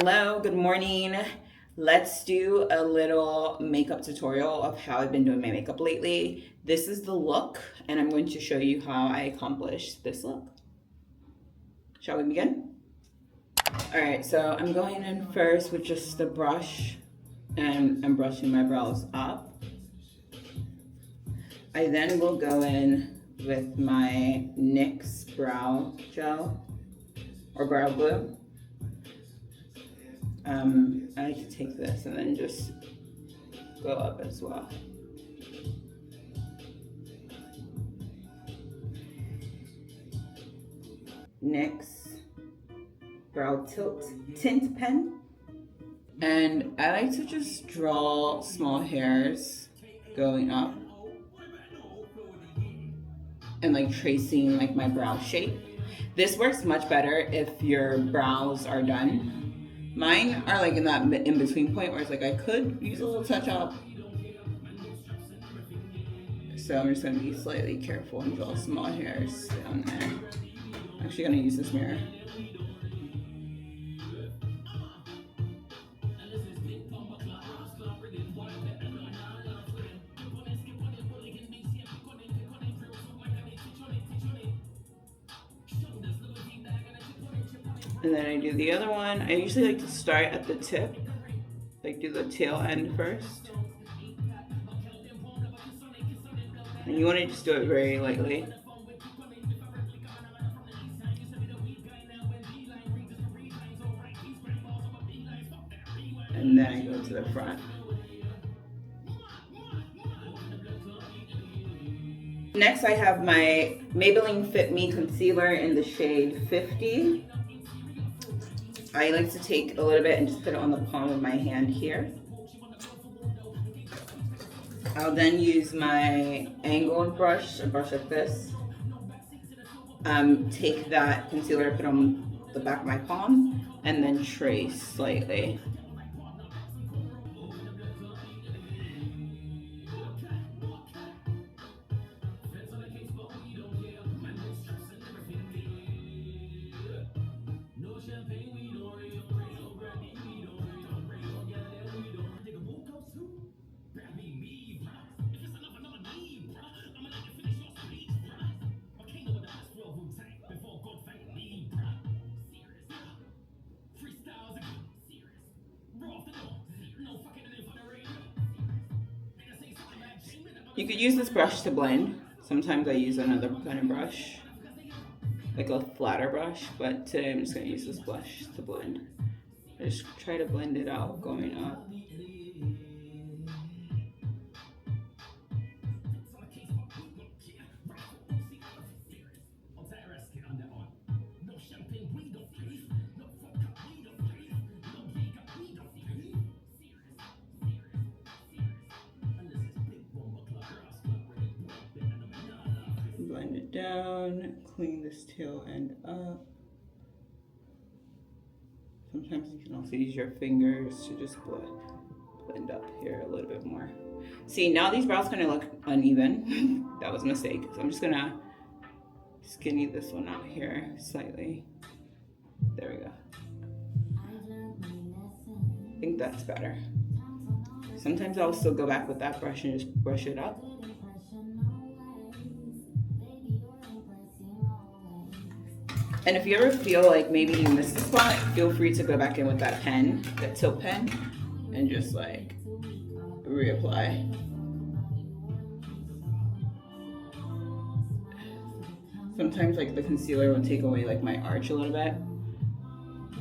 Hello, good morning. Let's do a little makeup tutorial of how I've been doing my makeup lately. This is the look, and I'm going to show you how I accomplished this look. Shall we begin? All right, so I'm going in first with just the brush, and I'm brushing my brows up. I then will go in with my NYX brow gel or brow glue. I like to take this and then just go up as well. NYX brow tint pen. And I like to just draw small hairs going up and like tracing like my brow shape. This works much better if your brows are done. Mine are like in that in-between point where it's like I could use a little touch up. So I'm just gonna be slightly careful and draw small hairs down there. I'm actually gonna use this mirror. And then I do the other one. I usually like to start at the tip, like do the tail end first. And you want to just do it very lightly. And then I go to the front. Next I have my Maybelline Fit concealer in the shade 50. I like to take a little bit and just put it on the palm of my hand here. I'll then use my angled brush, a brush like this. Take that concealer, put on the back of my palm, and then trace slightly. You could use this brush to blend. Sometimes I use another kind of brush, like a flatter brush, but today I'm just gonna use this brush to blend. I just try to blend it out going up. Blend it down, clean this tail end up. Sometimes you can also use your fingers to just blend up here a little bit more. See, now these brows kind of look uneven. That was a mistake. So I'm just gonna skinny this one out here slightly. There we go. I think that's better. Sometimes I'll still go back with that brush and just brush it up. And if you ever feel like maybe you missed a spot, feel free to go back in with that pen, that tilt pen, and just like reapply. Sometimes like the concealer will take away like my arch a little bit.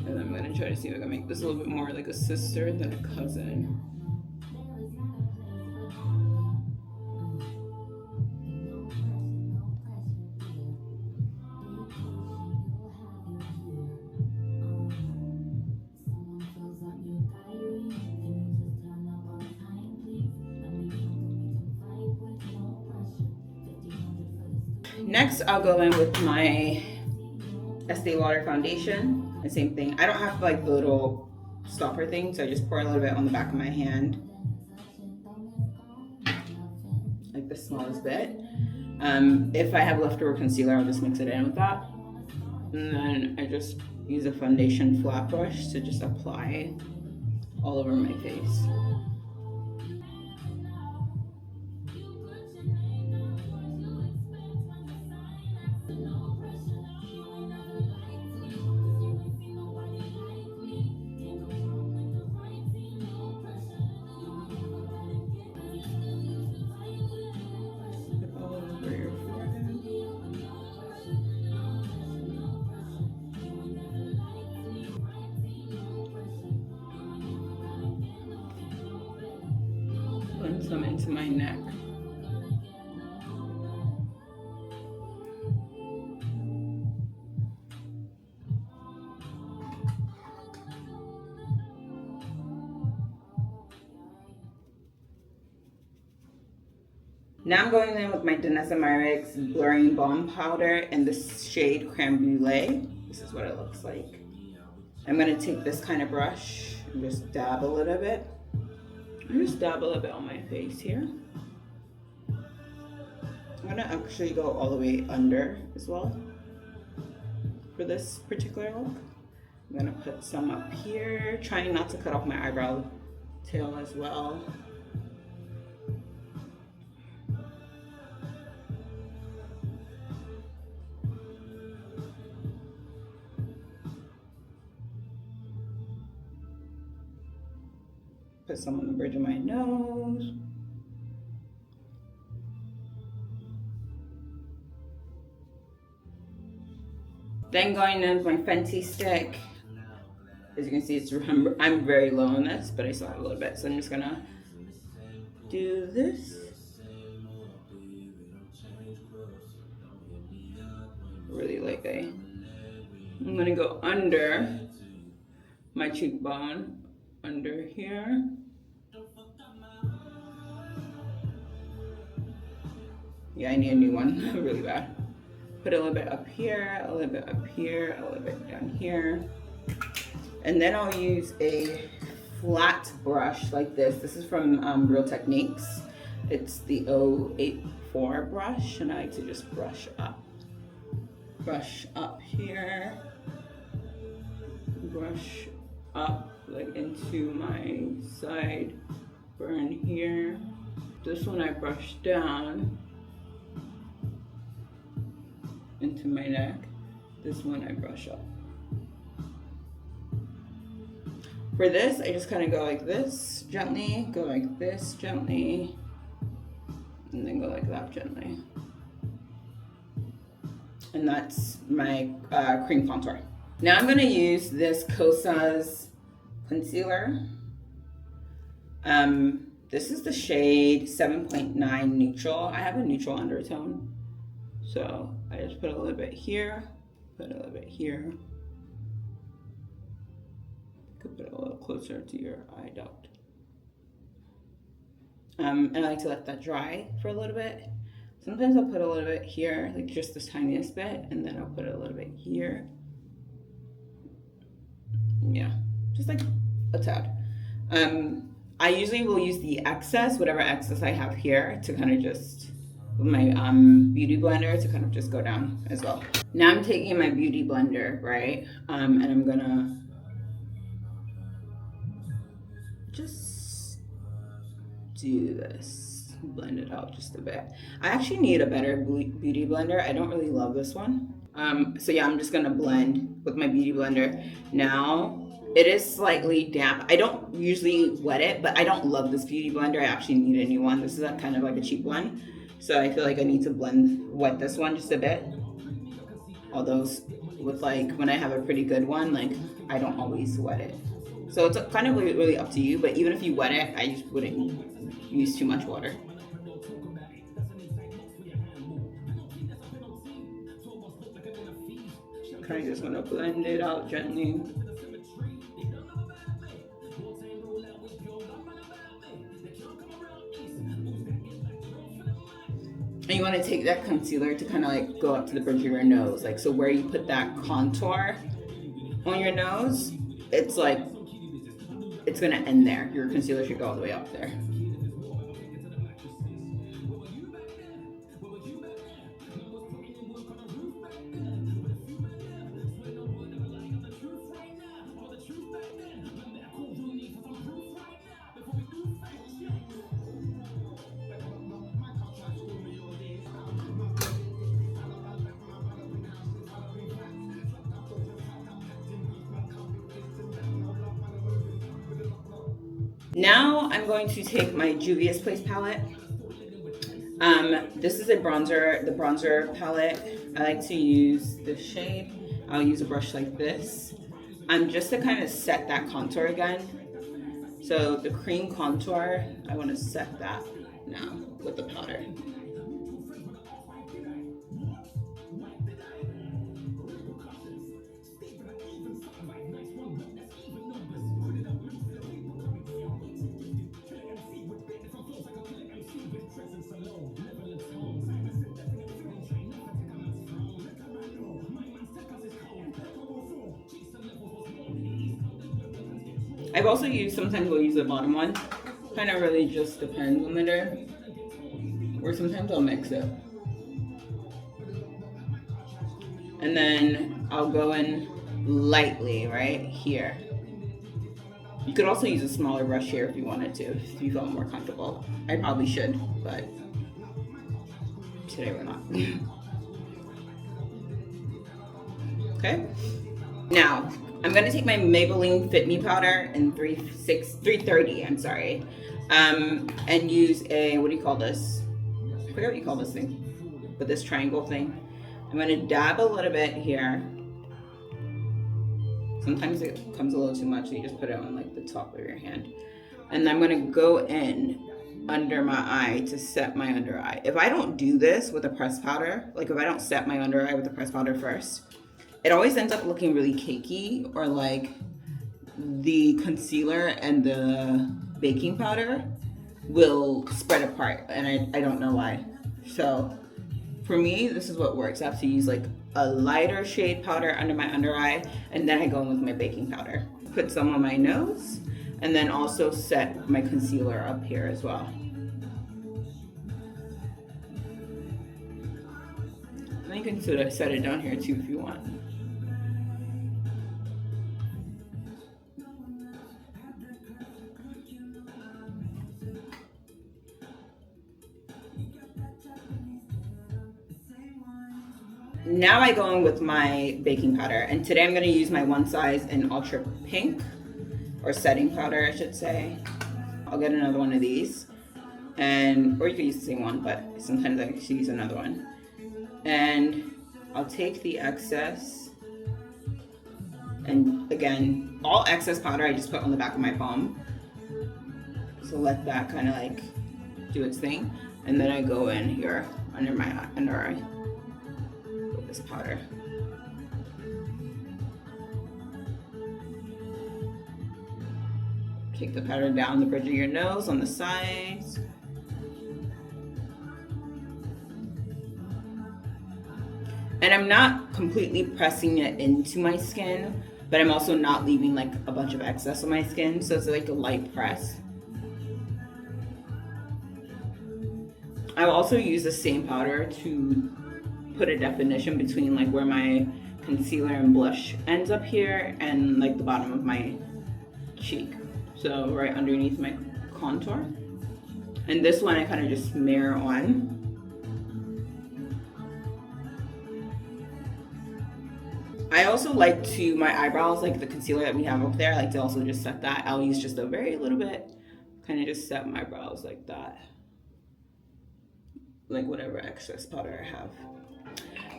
And I'm gonna try to see if I can make this a little bit more like a sister than a cousin. Next, I'll go in with my Estee Lauder foundation. The same thing. I don't have like the little stopper thing, so I just pour a little bit on the back of my hand. Like the smallest bit. If I have leftover concealer, I'll just mix it in with that. And then I just use a foundation flat brush to just apply all over my face. Blend some into my neck. Now I'm going in with my Danessa blurring balm powder in the shade Creme Brulee. This is what it looks like. I'm going to take this kind of brush and just dab a little bit. I'm just dab a little bit on my face here. I'm going to actually go all the way under as well for this particular look. I'm going to put some up here, trying not to cut off my eyebrow tail as well. Put some on the bridge of my nose. Then going in with my Fenty stick. As you can see, I'm very low on this, but I still have a little bit. So I'm just gonna do this. Really lightly. I'm gonna go under my cheekbone, under here. Yeah, I need a new one, really bad. Put a little bit up here, a little bit up here, a little bit down here. And then I'll use a flat brush like this. This is from Real Techniques. It's the 084 brush, and I like to just brush up. Brush up here. Brush up like into my side burn here. This one I brush down into my neck. This one I brush up. For this, I just kind of go like this gently, go like this gently, and then go like that gently. And that's my cream contour. Now I'm gonna use this Kosas concealer. This is the shade 7.9 neutral. I have a neutral undertone. So I just put a little bit here, put a little bit here. You could put it a little closer to your eye duct. And I like to let that dry for a little bit. Sometimes I'll put a little bit here, like just this tiniest bit, and then I'll put a little bit here. Yeah, just like a tad. I usually will use the excess, whatever excess I have here, to kind of just, with my beauty blender, to kind of just go down as well. Now I'm taking my beauty blender, right? And I'm gonna just do this, blend it out just a bit. I actually need a better beauty blender. I don't really love this one. So yeah, I'm just gonna blend with my beauty blender. Now, it is slightly damp. I don't usually wet it, but I don't love this beauty blender. I actually need a new one. This is a kind of like a cheap one. So I feel like I need to wet this one just a bit. Although with like, when I have a pretty good one, like I don't always wet it. So it's kind of really up to you, but even if you wet it, I just wouldn't use too much water. Kind of just want to blend it out gently. And you want to take that concealer to kind of like go up to the bridge of your nose. Like, so where you put that contour on your nose, it's like, it's going to end there. Your concealer should go all the way up there. Now I'm going to take my Juvia's Place palette. This is a bronzer, the bronzer palette. I like to use this shade. I'll use a brush like this. Just to kind of set that contour again. So the cream contour, I want to set that now with the powder. I've also used, sometimes we'll use the bottom one. Kind of really just depends on the day. Or sometimes I'll mix it. And then I'll go in lightly right here. You could also use a smaller brush here if you wanted to, if you felt more comfortable. I probably should, but today we're not. Okay. Now, I'm gonna take my Maybelline Fit Me powder in 330, I'm sorry, and use a, what do you call this? I forget what you call this thing, but this triangle thing. I'm gonna dab a little bit here. Sometimes it comes a little too much, so you just put it on like the top of your hand. And I'm gonna go in under my eye to set my under eye. If I don't do this with a pressed powder, like if I don't set my under eye with the pressed powder first, it always ends up looking really cakey, or like the concealer and the baking powder will spread apart, and I don't know why. So for me, this is what works. I have to use like a lighter shade powder under my under eye, and then I go in with my baking powder. Put some on my nose, and then also set my concealer up here as well. And you can sort of set it down here too if you want. Now I go in with my baking powder, and today I'm going to use my One Size in Ultra Pink, or setting powder I should say. I'll get another one of these, or you can use the same one, but sometimes I should use another one. And I'll take the excess, and again, all excess powder I just put on the back of my palm. So let that kind of like do its thing, and then I go in here under my under eye. This powder. Take the powder down the bridge of your nose, on the sides. And I'm not completely pressing it into my skin, but I'm also not leaving like a bunch of excess on my skin, so it's like a light press. I will also use the same powder to put a definition between like where my concealer and blush ends up here and like the bottom of my cheek, so right underneath my contour. And this one I kind of just smear on. I also like to, my eyebrows, like the concealer that we have up there, I like to also just set that. I'll use just a very little bit, kind of just set my brows like that, like whatever excess powder I have.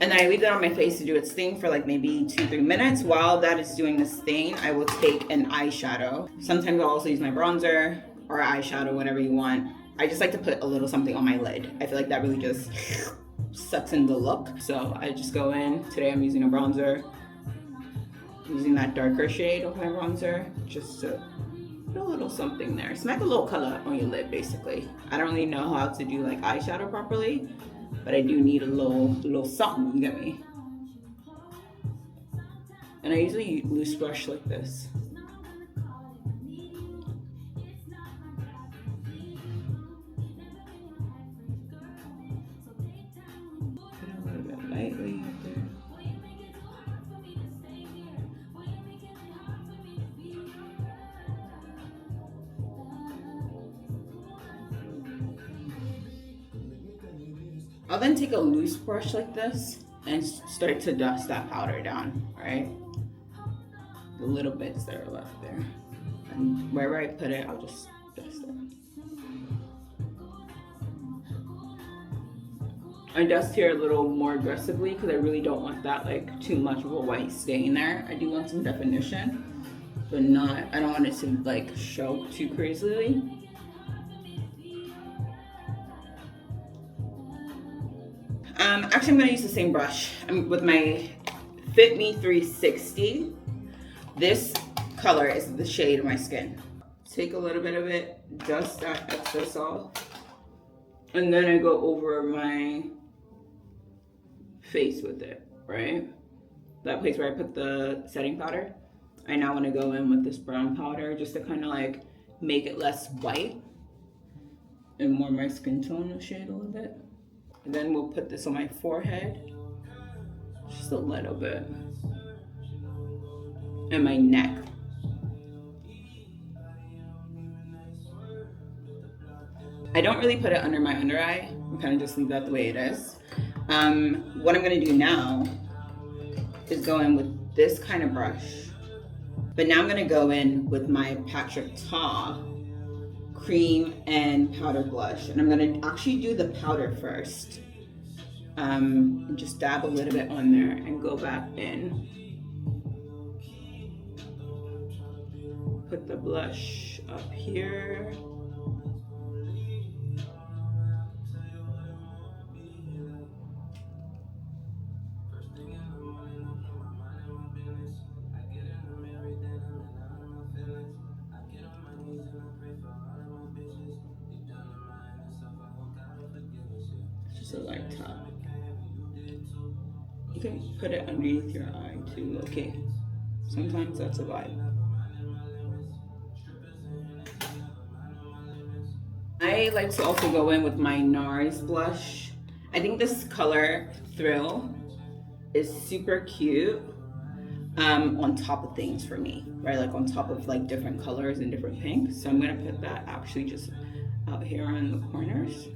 And then I leave that on my face to do its thing for like maybe 2-3 minutes. While that is doing this thing, I will take an eyeshadow. Sometimes I'll also use my bronzer or eyeshadow, whatever you want. I just like to put a little something on my lid. I feel like that really just sucks in the look. So I just go in. Today I'm using a bronzer. I'm using that darker shade of my bronzer just to put a little something there. Smack a little color on your lid, basically. I don't really know how to do like eyeshadow properly, but I do need a little something, you get me? And I usually loose brush like this. Put a little bit lightly up there. I'll then take a loose brush like this and start to dust that powder down, right? The little bits that are left there. And wherever I put it, I'll just I dust here a little more aggressively because I really don't want that like too much of a white stain there. I do want some definition, but not, I don't want it to like show too crazily. Actually, I'm gonna use the same brush. I'm with my FitMe 360. This color is the shade of my skin. Take a little bit of it, dust that excess off, and then I go over my face with it, right? That place where I put the setting powder. I now want to go in with this brown powder just to kind of like make it less white and more my skin tone shade a little bit. And then we'll put this on my forehead, just a little bit, and my neck. I don't really put it under my under eye. I kind of just leave that the way it is. What I'm gonna do now is go in with this kind of brush, but now I'm gonna go in with my Patrick Ta cream and powder blush, and I'm gonna actually do the powder first. And just dab a little bit on there and go back in. Put the blush up here. Just a light top. You can put it underneath your eye too, okay? Sometimes that's a vibe. I like to also go in with my NARS blush. I think this color, Thrill, is super cute on top of things for me, right? Like on top of like different colors and different pinks. So I'm gonna put that actually just out here on the corners.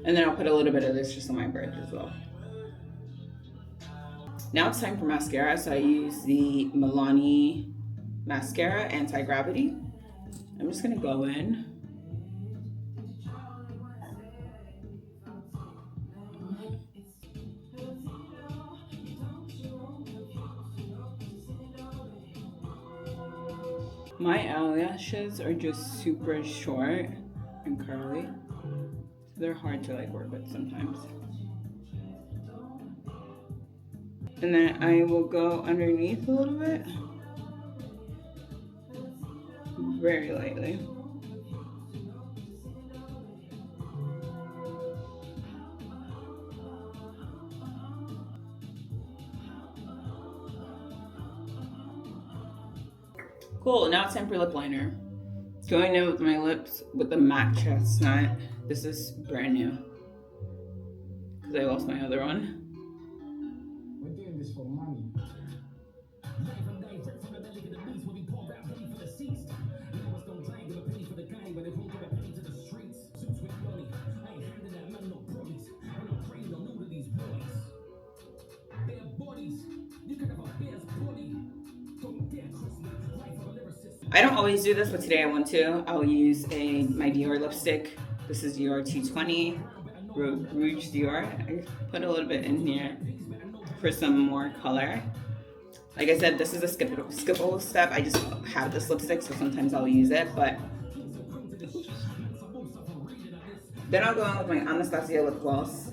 And then I'll put a little bit of this just on my bridge as well. Now it's time for mascara. So I use the Milani Mascara Anti-Gravity. I'm just gonna go in. My eyelashes are just super short and curly. They're hard to like work with sometimes. And then I will go underneath a little bit, very lightly. Cool, now it's time for lip liner. Going in with my lips with the MAC Chestnut. This is brand new, because I lost my other one. We're doing this for money. I don't always do this, but today I want to. I'll use my Dior lipstick. This is Dior 220, Rouge Dior. I put a little bit in here for some more color. Like I said, this is a skippable step. I just have this lipstick, so sometimes I'll use it, but then I'll go on with my Anastasia lip gloss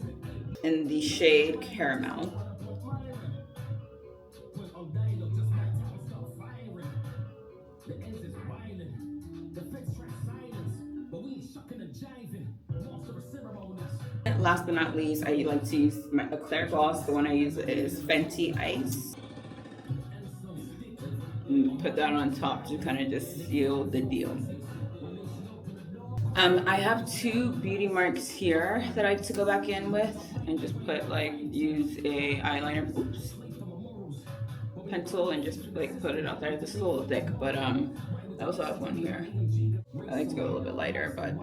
in the shade Caramel. Last but not least, I like to use a clear gloss. The one I use is Fenty Ice. And put that on top to kind of just seal the deal. I have two beauty marks here that I like to go back in with and just put use a eyeliner, pencil, and just put it out there. This is a little thick, but I also have one here. I like to go a little bit lighter, but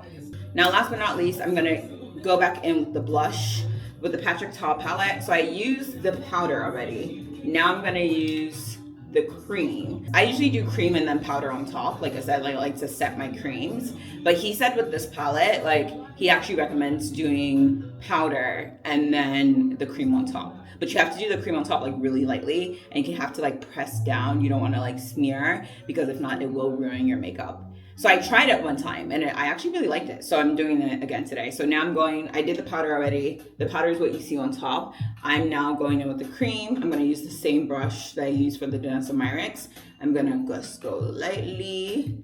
now last but not least, I'm gonna go back in with the blush with the Patrick Ta palette. So I used the powder already. Now I'm gonna use the cream. I usually do cream and then powder on top. Like I said, I like to set my creams. But he said with this palette, like he actually recommends doing powder and then the cream on top. But you have to do the cream on top like really lightly, and you have to like press down. You don't want to like smear, because if not, it will ruin your makeup. So I tried it one time and I actually really liked it. So I'm doing it again today. So now I did the powder already. The powder is what you see on top. I'm now going in with the cream. I'm gonna use the same brush that I used for the Danessa Myrix. I'm gonna just go lightly,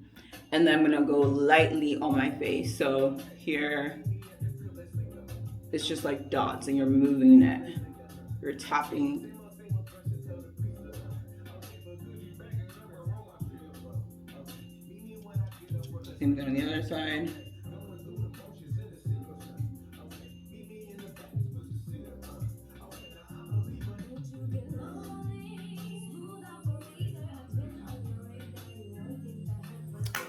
and then I'm gonna go lightly on my face. So here, it's just like dots and you're moving it. You're tapping. Same thing on the other side.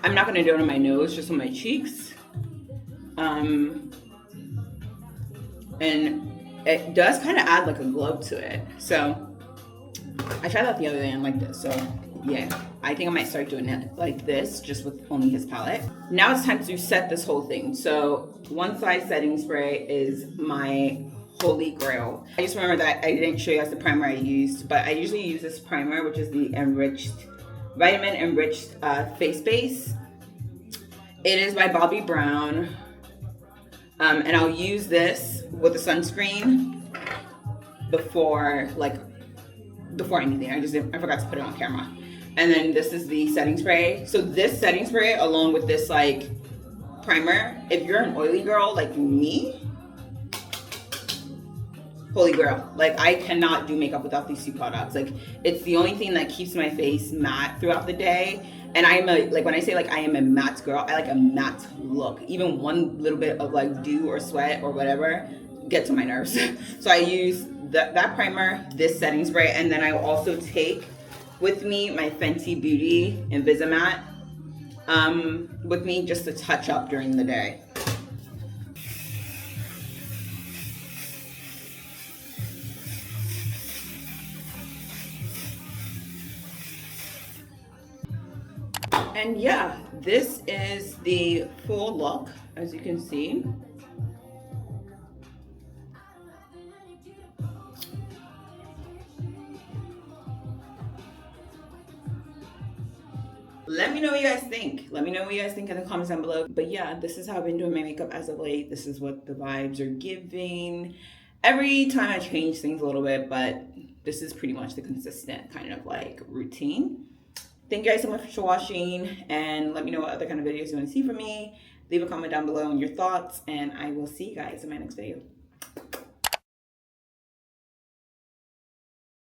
I'm not gonna do it on my nose, just on my cheeks. And it does kind of add like a glow to it. So I tried that the other day and liked it. So yeah, I think I might start doing it like this, just with only his palette. Now it's time to set this whole thing. So One Size setting spray is my holy grail. I just remember that I didn't show you guys the primer I used, but I usually use this primer, which is the Vitamin-enriched face base. It is by Bobbi Brown. And I'll use this with a sunscreen before anything. I forgot to put it on camera. And then this is the setting spray. So this setting spray, along with this like primer, if you're an oily girl like me, holy girl. Like I cannot do makeup without these two products. Like it's the only thing that keeps my face matte throughout the day. And I am when I say like I am a matte girl, I like a matte look. Even one little bit of like dew or sweat or whatever gets on my nerves. So I use that primer, this setting spray, and then I will also take with me my Fenty Beauty Invisimatte with me just to touch up during the day. And yeah, this is the full look, as you can see. Let me know what you guys think. Let me know what you guys think in the comments down below. But yeah, this is how I've been doing my makeup as of late. This is what the vibes are giving. Every time I change things a little bit, but this is pretty much the consistent kind of like routine. Thank you guys so much for watching, and let me know what other kind of videos you want to see from me. Leave a comment down below on your thoughts, and I will see you guys in my next video.